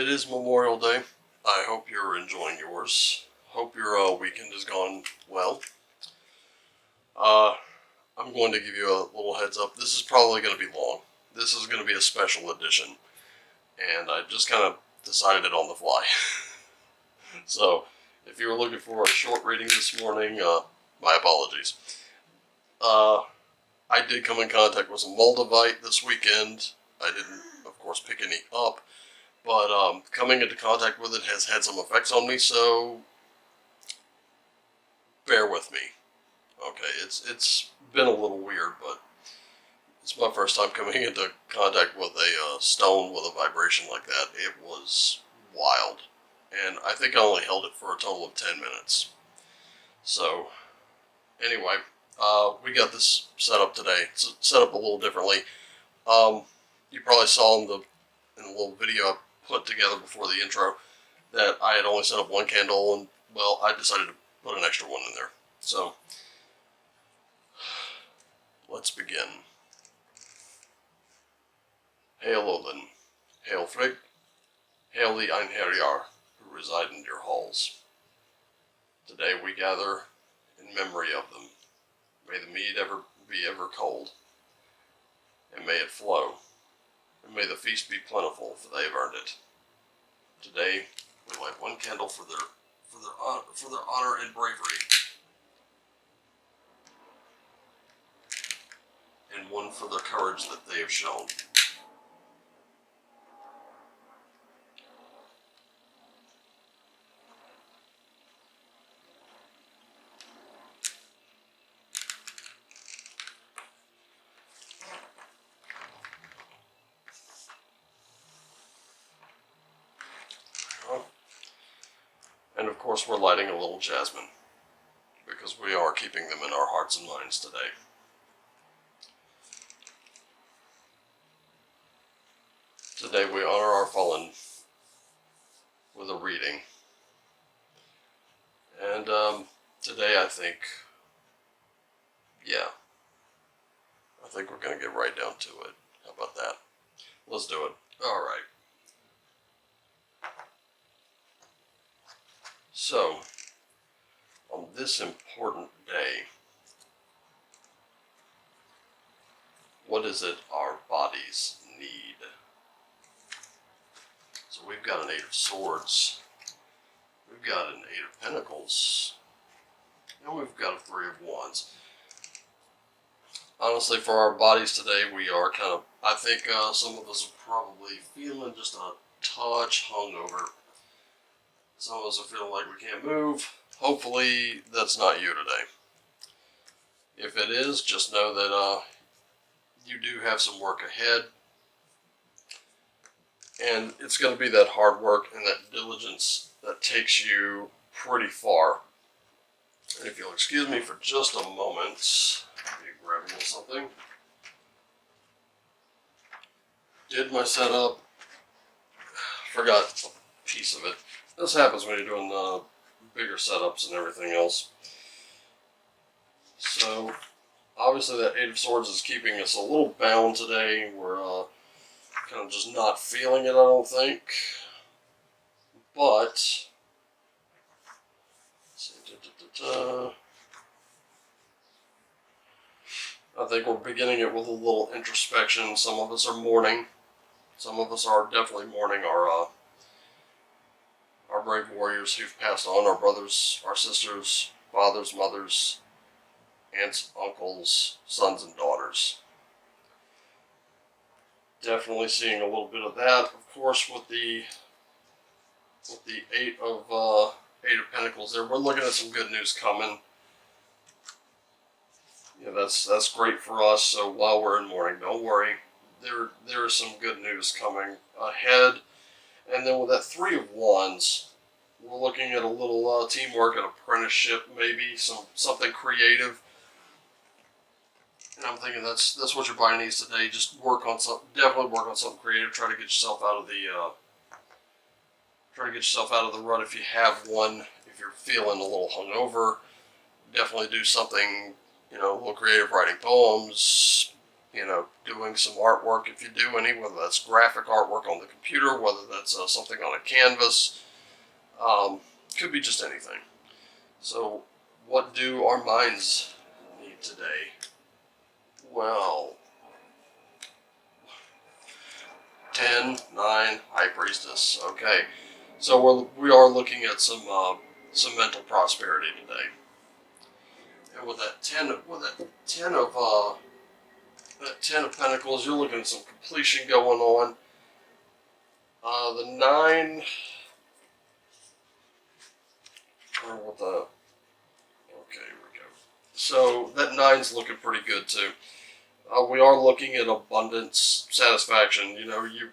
it is Memorial Day. I hope you're enjoying yours. Hope your weekend has gone well. I'm going to give you a little heads up. This is probably going to be long. This is going to be a special edition. And I just kind of decided it on the fly. So, if you were looking for a short reading this morning, my apologies. I did come in contact with some Moldavite this weekend. I didn't, of course, pick any up. But coming into contact with it has had some effects on me, so bear with me. Okay, it's been a little weird, but it's my first time coming into contact with a stone with a vibration like that. It was wild. And I think I only held it for a total of 10 minutes. So, anyway, we got this set up today. It's set up a little differently. You probably saw in the little video I put together before the intro that I had only set up one candle, and, well, I decided to put an extra one in there. So, let's begin. Hail Odin, hail Frigg, hail the Einherjar who reside in your halls. Today we gather in memory of them. May the mead be ever cold, and may it flow, and may the feast be plentiful, for they have earned it. Today we light one candle for their honor and bravery, and one for the courage that they have shown. And of course we're lighting a little jasmine, because we are keeping them in our hearts and minds today. Today we honor our fallen with a reading. And today I think we're going to get right down to it. How about that? Let's do it. Alright. So, on this important day, what is it our bodies need? So we've got an Eight of Swords, we've got an Eight of Pentacles, and we've got a Three of Wands. Honestly, for our bodies today, we are I think some of us are probably feeling just a touch hungover. Some of us are feeling like we can't move. Hopefully, that's not you today. If it is, just know that you do have some work ahead. And it's going to be that hard work and that diligence that takes you pretty far. And if you'll excuse me for just a moment, let me grab a little something. Did my setup. Forgot a piece of it. This happens when you're doing bigger setups and everything else. So, obviously that Eight of Swords is keeping us a little bound today. We're kind of just not feeling it, I don't think. But, I think we're beginning it with a little introspection. Some of us are mourning. Some of us are definitely mourning our brave warriors who've passed on, our brothers, our sisters, fathers, mothers, aunts, uncles, sons, and daughters. Definitely seeing a little bit of that, of course, with the Eight of Pentacles there. We're looking at some good news coming. Yeah, that's great for us. So while we're in mourning, don't worry. There is some good news coming ahead. And then with that Three of Wands, we're looking at a little teamwork, an apprenticeship, maybe something creative. And I'm thinking that's what your body needs today. Just definitely work on something creative. Try to get yourself out of the rut if you have one. If you're feeling a little hungover, definitely do something, a little creative, writing poems, You know, doing some artwork if you do any, whether that's graphic artwork on the computer, whether that's something on a canvas. Could be just anything. So, what do our minds need today? Well, 10, 9, High Priestess. Okay, so we are looking at some mental prosperity today. And with that ten of Pentacles, you're looking at some completion going on. The 9, or what the? Okay, here we go. So that 9's looking pretty good too. We are looking at abundance, satisfaction. You know, you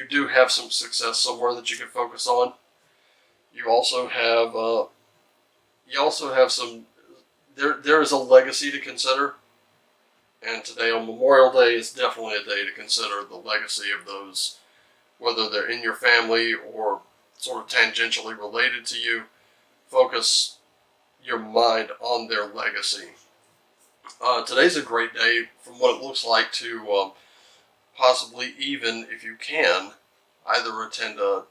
do have some success somewhere that you can focus on. You also have some. There is a legacy to consider, and today on Memorial Day is definitely a day to consider the legacy of those, whether they're in your family or sort of tangentially related to you. Focus your mind on their legacy. Today's a great day, from what it looks like, to possibly, even if you can, either attend a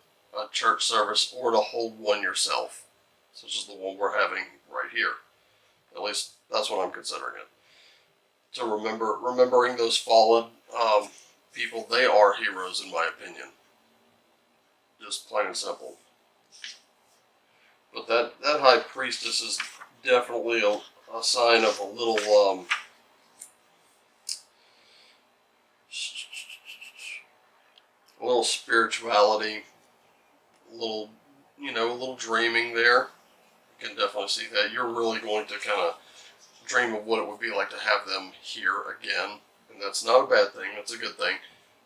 church service or to hold one yourself, such as the one we're having right here. At least that's what I'm considering it. To remembering those fallen people, they are heroes in my opinion. Just plain and simple. But that High Priestess is definitely a sign of a little spirituality, a little dreaming there. You can definitely see that. You're really going to kind of dream of what it would be like to have them here again. And that's not a bad thing, that's a good thing.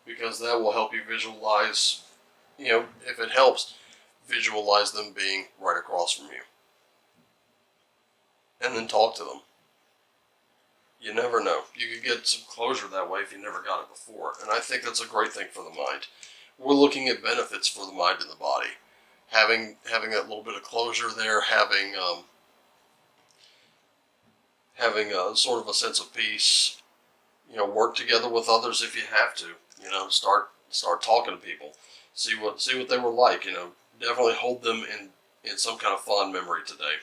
Because that will help you visualize, if it helps, visualize them being right across from you. And then talk to them. You never know. You could get some closure that way if you never got it before. And I think that's a great thing for the mind. We're looking at benefits for the mind and the body. Having that little bit of closure there, having a sort of a sense of peace. Work together with others if you have to. Start talking to people. See what they were like. Definitely hold them in some kind of fond memory today.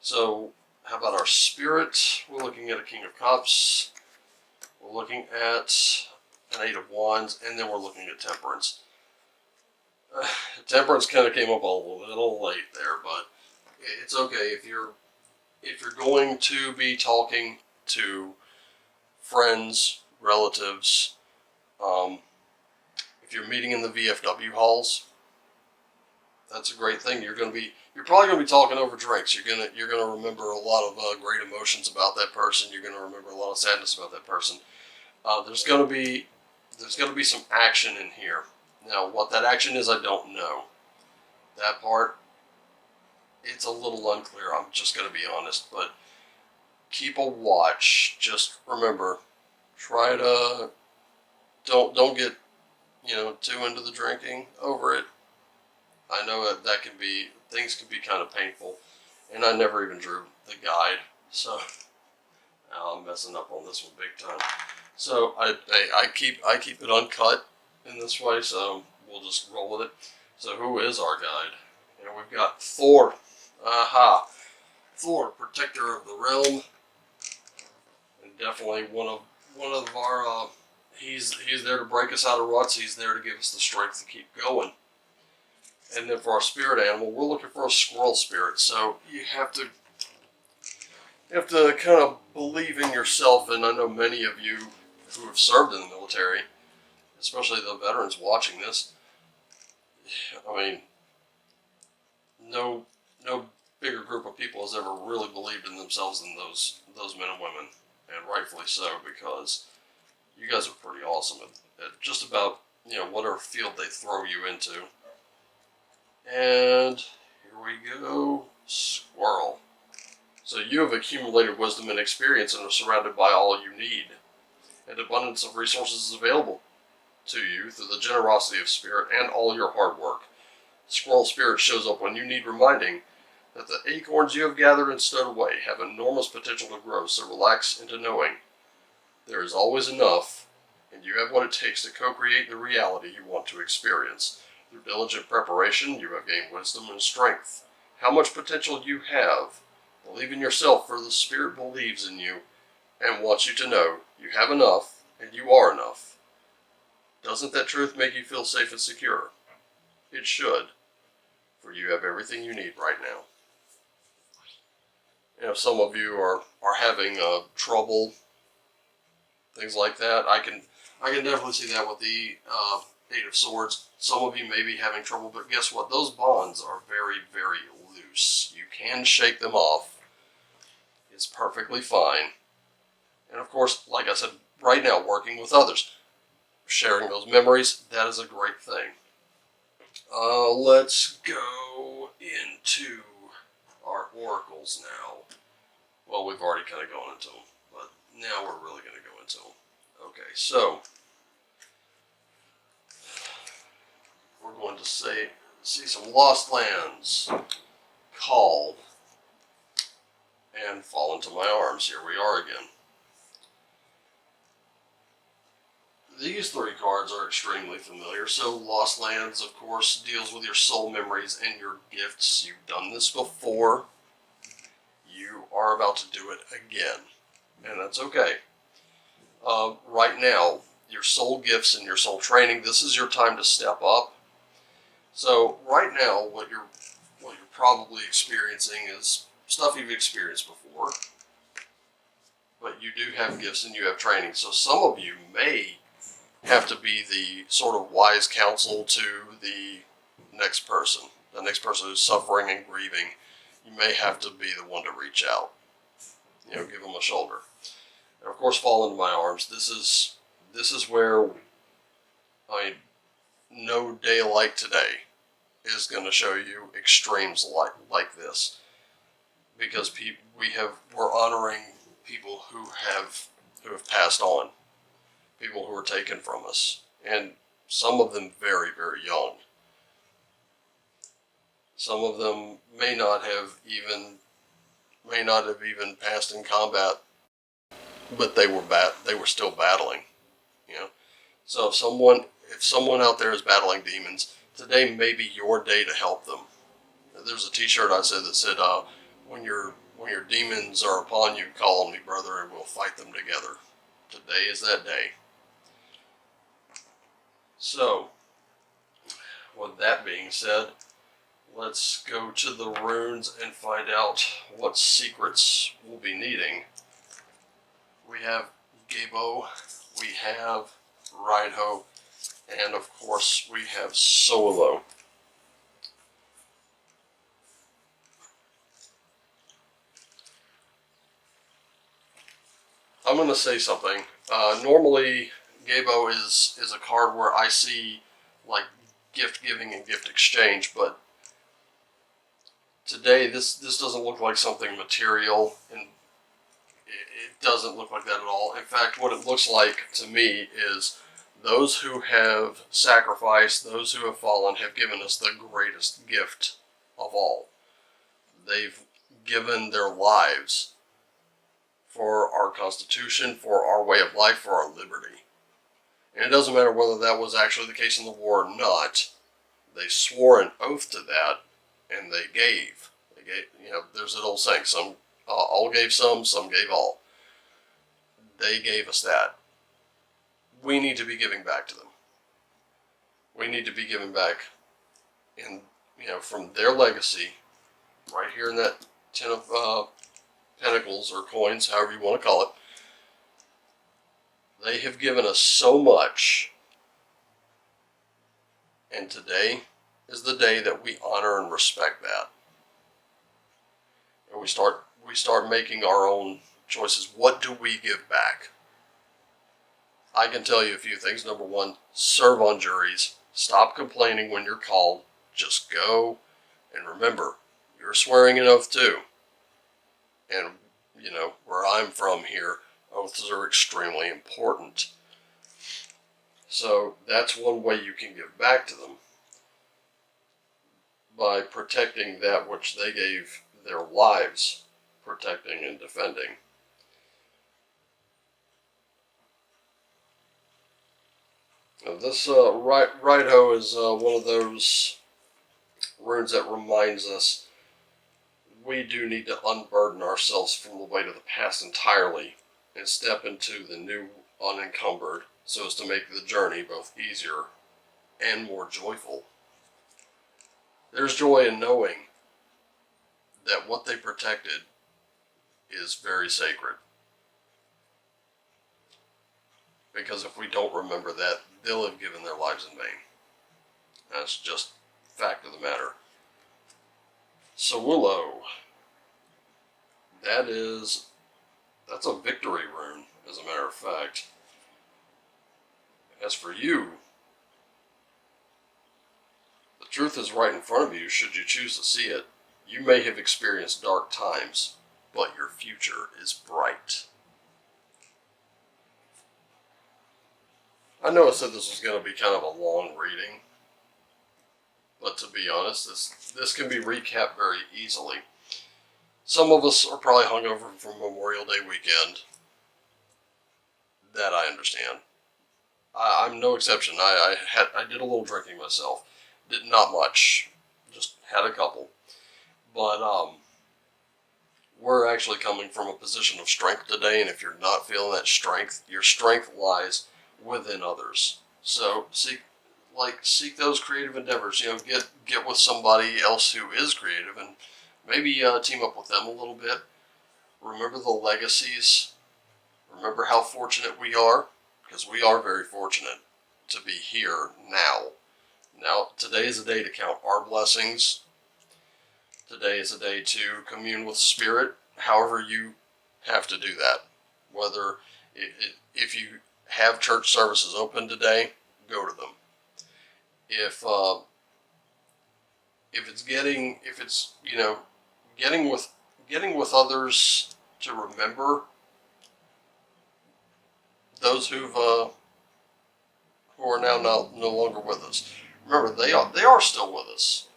So, how about our spirit? We're looking at a King of Cups. We're looking at an 8 of Wands, and then we're looking at Temperance. Temperance kind of came up a little late there, but it's okay if you're going to be talking to friends, relatives, if you're meeting in the VFW halls. That's a great thing. You're probably gonna be talking over drinks. You're gonna remember a lot of great emotions about that person. You're gonna remember a lot of sadness about that person. There's gonna be some action in here. Now, what that action is, I don't know. That part, it's a little unclear. I'm just gonna be honest, but keep a watch. Just remember, try to don't get too into the drinking over it. I know that things can be kind of painful, and I never even drew the guide, so now I'm messing up on this one big time. So I keep it uncut in this way, so we'll just roll with it. So who is our guide? We've got Thor. Aha, Thor, protector of the realm, and definitely one of our. He's there to break us out of ruts. He's there to give us the strength to keep going. And then for our spirit animal, we're looking for a squirrel spirit. So you have to kind of believe in yourself. And I know many of you who have served in the military, especially the veterans watching this. I mean, no bigger group of people has ever really believed in themselves than those men and women, and rightfully so, because you guys are pretty awesome at just about whatever field they throw you into. And here we go, squirrel. So you have accumulated wisdom and experience and are surrounded by all you need. An abundance of resources is available to you through the generosity of spirit and all your hard work. Squirrel spirit shows up when you need reminding that the acorns you have gathered and stowed away have enormous potential to grow, so relax into knowing There is always enough, and you have what it takes to co-create the reality you want to experience. Through diligent preparation, you have gained wisdom and strength. How much potential you have. Believe in yourself, for the Spirit believes in you and wants you to know you have enough and you are enough. Doesn't that truth make you feel safe and secure? It should, for you have everything you need right now. Some of you are having trouble, things like that. I can definitely see that with the Eight of Swords. Some of you may be having trouble, but guess what? Those bonds are very, very loose. You can shake them off. It's perfectly fine. And of course, like I said, right now, working with others, sharing those memories, that is a great thing. Let's go into our oracles now. Well, we've already kind of gone into them, but now we're really going to go into them. Okay, so we're going to see some lost lands called and fall into my arms. Here we are again. These three cards are extremely familiar. So Lost Lands, of course, deals with your soul memories and your gifts. You've done this before. You are about to do it again, and that's okay. Right now, your soul gifts and your soul training, this is your time to step up. So right now, what you're probably experiencing is stuff you've experienced before, but you do have gifts and you have training. So some of you may have to be the sort of wise counsel to the next person who's suffering and grieving. You may have to be the one to reach out, give them a shoulder, and of course, fall into my arms. This is where no day like today is going to show you extremes like this, because we're honoring people who have passed on, people who were taken from us, and some of them very, very young. Some of them may not have even passed in combat, but they were still battling. So if someone out there is battling demons, today may be your day to help them. There's a T-shirt I said that said, "When your demons are upon you, call on me, brother, and we'll fight them together." Today is that day. So, with that being said, let's go to the runes and find out what secrets we'll be needing. We have Gabo, we have Raiho, and of course we have Solo. I'm going to say something. Normally, Gabo is a card where I see like gift giving and gift exchange, but today this doesn't look like something material, and it doesn't look like that at all. In fact, what it looks like to me is those who have sacrificed, those who have fallen, have given us the greatest gift of all. They've given their lives for our Constitution, for our way of life, for our liberty. And it doesn't matter whether that was actually the case in the war or not. They swore an oath to that, and they gave. There's that old saying, some all gave some gave all. They gave us that. We need to be giving back to them. We need to be giving back from their legacy, right here in that Ten of Pentacles or coins, however you want to call it. They have given us so much, and today is the day that we honor and respect that. And we start making our own choices. What do we give back? I can tell you a few things. Number one, serve on juries. Stop complaining when you're called. Just go. And remember, you're swearing an oath too. And, where I'm from here, oaths are extremely important. So that's one way you can give back to them, by protecting that which they gave their lives protecting and defending. Now this Rideho is one of those runes that reminds us we do need to unburden ourselves from the weight of the past entirely and step into the new unencumbered so as to make the journey both easier and more joyful. There's joy in knowing that what they protected is very sacred. Because if we don't remember that, they'll have given their lives in vain. That's just fact of the matter. So Willow, that's a victory rune, as a matter of fact. As for you, the truth is right in front of you should you choose to see it. You may have experienced dark times, but your future is bright. I know I said this was going to be kind of a long reading, but to be honest, this can be recapped very easily. Some of us are probably hungover from Memorial Day weekend. That I understand. I'm no exception. I did a little drinking myself. Did not much. Just had a couple. But we're actually coming from a position of strength today, and if you're not feeling that strength, your strength lies within others. So seek those creative endeavors. Get with somebody else who is creative, and maybe team up with them a little bit. Remember the legacies. Remember how fortunate we are, because we are very fortunate to be here now. Now, today is a day to count our blessings. Today is a day to commune with Spirit, however you have to do that. Whether if you have church services open today, go to them. If it's getting with others to remember those who are now no longer with us. Remember, they are still with us.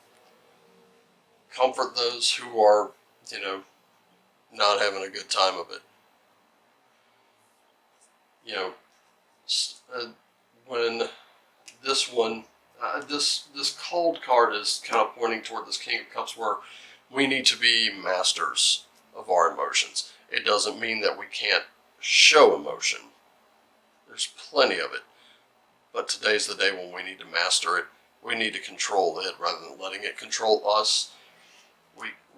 Comfort those who are, not having a good time of it. When this one, this cold card is kind of pointing toward this King of Cups, where we need to be masters of our emotions. It doesn't mean that we can't show emotion. There's plenty of it. But today's the day when we need to master it. We need to control it rather than letting it control us.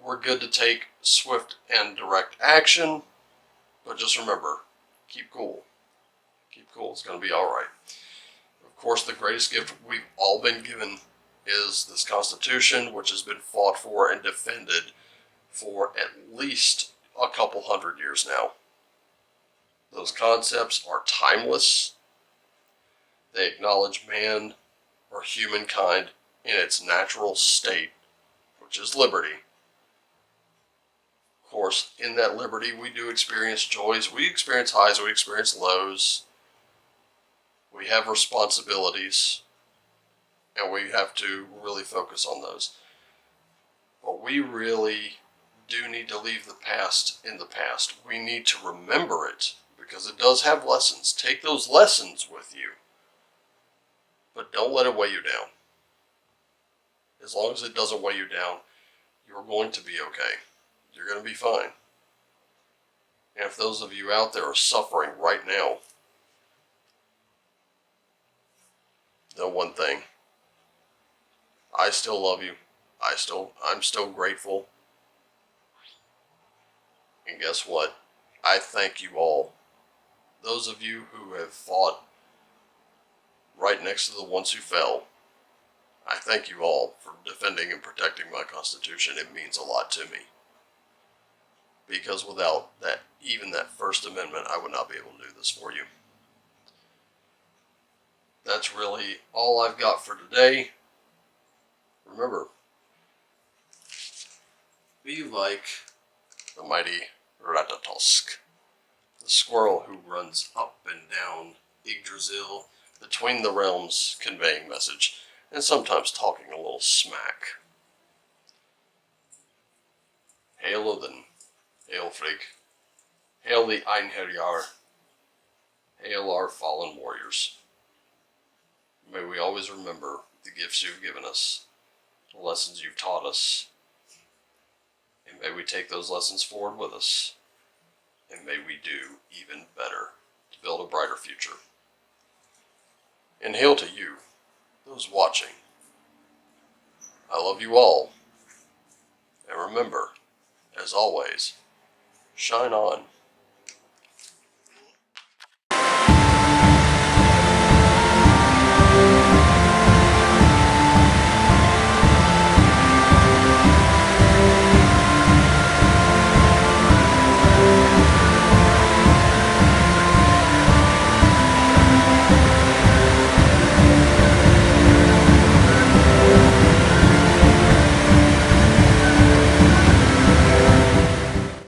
We're good to take swift and direct action, but just remember, keep cool. Keep cool. It's going to be all right. Of course, the greatest gift we've all been given is this Constitution, which has been fought for and defended for at least a couple hundred years now. Those concepts are timeless. They acknowledge man or humankind in its natural state, which is liberty. Of course, in that liberty, we do experience joys, we experience highs, we experience lows. We have responsibilities, and we have to really focus on those. But we really do need to leave the past in the past. We need to remember it, because it does have lessons. Take those lessons with you, but don't let it weigh you down. As long as it doesn't weigh you down, you're going to be okay. You're going to be fine. And if those of you out there are suffering right now, know one thing. I still love you. I'm still grateful. And guess what? I thank you all. Those of you who have fought right next to the ones who fell, I thank you all for defending and protecting my Constitution. It means a lot to me. Because without that, even that First Amendment, I would not be able to do this for you. That's really all I've got for today. Remember, be like the mighty Ratatosk, the squirrel who runs up and down Yggdrasil between the realms, conveying message, and sometimes talking a little smack. Hail Odin, hail Frigg, hail the Einherjar, hail our fallen warriors. May we always remember the gifts you've given us, the lessons you've taught us, and may we take those lessons forward with us, and may we do even better to build a brighter future. And hail to you, those watching. I love you all, and remember, as always, shine on.